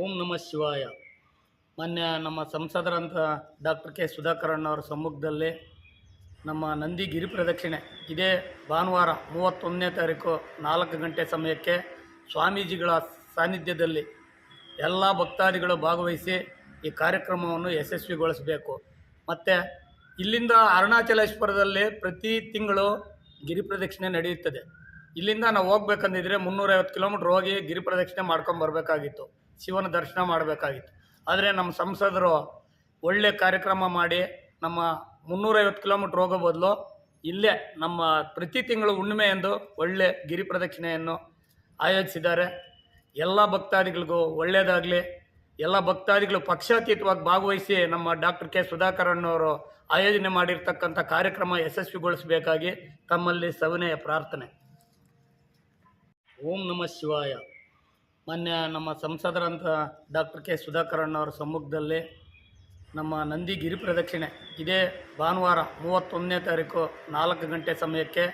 ಓಂ ನಮಃ ಶಿವಾಯ. ಮಾನ್ಯ ನಮ್ಮ ಸಂಸದರಂಥ ಡಾಕ್ಟರ್ ಕೆ ಸುಧಾಕರಣ್ಣವರ ಸಮ್ಮುಖದಲ್ಲಿ ನಮ್ಮ ನಂದಿ ಗಿರಿ ಪ್ರದಕ್ಷಿಣೆ ಇದೇ ಭಾನುವಾರ 31ನೇ ತಾರೀಕು 4 ಗಂಟೆ ಸಮಯಕ್ಕೆ ಸ್ವಾಮೀಜಿಗಳ ಸಾನ್ನಿಧ್ಯದಲ್ಲಿ ಎಲ್ಲ ಭಕ್ತಾದಿಗಳು ಭಾಗವಹಿಸಿ ಈ ಕಾರ್ಯಕ್ರಮವನ್ನು ಯಶಸ್ವಿಗೊಳಿಸಬೇಕು. ಮತ್ತು ಇಲ್ಲಿಂದ ಅರುಣಾಚಲೇಶ್ವರದಲ್ಲಿ ಪ್ರತಿ ತಿಂಗಳು ಗಿರಿ ಪ್ರದಕ್ಷಿಣೆ ನಡೆಯುತ್ತದೆ. ಇಲ್ಲಿಂದ ನಾವು ಹೋಗ್ಬೇಕಂದಿದ್ರೆ 350 ಕಿಲೋಮೀಟ್ರ್ ಹೋಗಿ ಗಿರಿ ಪ್ರದಕ್ಷಿಣೆ ಮಾಡ್ಕೊಂಬರ್ಬೇಕಾಗಿತ್ತು, ಶಿವನ ದರ್ಶನ ಮಾಡಬೇಕಾಗಿತ್ತು. ಆದರೆ ನಮ್ಮ ಸಂಸದರು ಒಳ್ಳೆ ಕಾರ್ಯಕ್ರಮ ಮಾಡಿ ನಮ್ಮ 350 ಕಿಲೋಮೀಟ್ರ್ ಹೋಗೋ ಬದಲು ಇಲ್ಲೇ ನಮ್ಮ ಪ್ರತಿ ತಿಂಗಳು ಹುಣ್ಣಿಮೆ ಎಂದು ಒಳ್ಳೆ ಗಿರಿ ಪ್ರದಕ್ಷಿಣೆಯನ್ನು ಆಯೋಜಿಸಿದ್ದಾರೆ. ಎಲ್ಲ ಭಕ್ತಾದಿಗಳಿಗೂ ಒಳ್ಳೆಯದಾಗಲಿ. ಎಲ್ಲ ಭಕ್ತಾದಿಗಳು ಪಕ್ಷಾತೀತವಾಗಿ ಭಾಗವಹಿಸಿ ನಮ್ಮ ಡಾಕ್ಟರ್ ಕೆ ಸುಧಾಕರಣ್ಣವರು ಆಯೋಜನೆ ಮಾಡಿರ್ತಕ್ಕಂಥ ಕಾರ್ಯಕ್ರಮ ಯಶಸ್ವಿಗೊಳಿಸಬೇಕಾಗಿ ತಮ್ಮಲ್ಲಿ ಸವಿನಯ ಪ್ರಾರ್ಥನೆ. ಓಂ ನಮಃ ಶಿವಾಯ. ಮಾನ್ಯ ನಮ್ಮ ಸಂಸದರಂಥ ಡಾಕ್ಟರ್ ಕೆ ಸುಧಾಕರಣ್ಣವರ ಸಮ್ಮುಖದಲ್ಲಿ ನಮ್ಮ ನಂದಿ ಗಿರಿ ಪ್ರದಕ್ಷಿಣೆ ಇದೇ ಭಾನುವಾರ 31ನೇ ತಾರೀಕು 4 ಗಂಟೆ ಸಮಯಕ್ಕೆ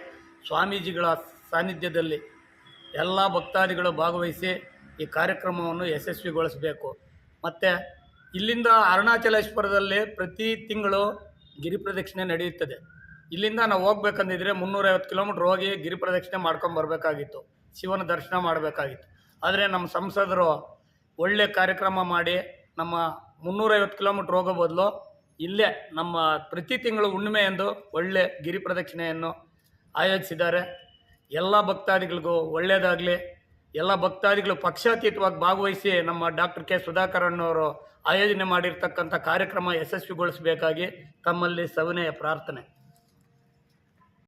ಸ್ವಾಮೀಜಿಗಳ ಸಾನ್ನಿಧ್ಯದಲ್ಲಿ ಎಲ್ಲ ಭಕ್ತಾದಿಗಳು ಭಾಗವಹಿಸಿ ಈ ಕಾರ್ಯಕ್ರಮವನ್ನು ಯಶಸ್ವಿಗೊಳಿಸಬೇಕು. ಮತ್ತು ಇಲ್ಲಿಂದ ಅರುಣಾಚಲೇಶ್ವರದಲ್ಲಿ ಪ್ರತಿ ತಿಂಗಳು ಗಿರಿ ಪ್ರದಕ್ಷಿಣೆ ನಡೆಯುತ್ತದೆ. ಇಲ್ಲಿಂದ ನಾವು ಹೋಗ್ಬೇಕಂದಿದ್ರೆ 350 ಕಿಲೋಮೀಟ್ರ್ ಹೋಗಿ ಗಿರಿ ಪ್ರದಕ್ಷಿಣೆ ಮಾಡ್ಕೊಂಬರ್ಬೇಕಾಗಿತ್ತು, ಶಿವನ ದರ್ಶನ ಮಾಡಬೇಕಾಗಿತ್ತು. ಆದರೆ ನಮ್ಮ ಸಂಸದರು ಒಳ್ಳೆ ಕಾರ್ಯಕ್ರಮ ಮಾಡಿ ನಮ್ಮ 350 ಕಿಲೋಮೀಟ್ರ್ ಹೋಗೋ ಬದಲು ಇಲ್ಲೇ ನಮ್ಮ ಪ್ರತಿ ತಿಂಗಳು ಹುಣ್ಣಿಮೆ ಎಂದು ಒಳ್ಳೆ ಗಿರಿ ಪ್ರದಕ್ಷಿಣೆಯನ್ನು ಆಯೋಜಿಸಿದ್ದಾರೆ. ಎಲ್ಲ ಭಕ್ತಾದಿಗಳಿಗೂ ಒಳ್ಳೆಯದಾಗಲಿ. ಎಲ್ಲ ಭಕ್ತಾದಿಗಳು ಪಕ್ಷಾತೀತವಾಗಿ ಭಾಗವಹಿಸಿ ನಮ್ಮ ಡಾಕ್ಟರ್ ಕೆ ಸುಧಾಕರಣ್ಣವರು ಆಯೋಜನೆ ಮಾಡಿರ್ತಕ್ಕಂಥ ಕಾರ್ಯಕ್ರಮ ಯಶಸ್ವಿಗೊಳಿಸಬೇಕಾಗಿ ತಮ್ಮಲ್ಲಿ ಸವಿನಯ ಪ್ರಾರ್ಥನೆ.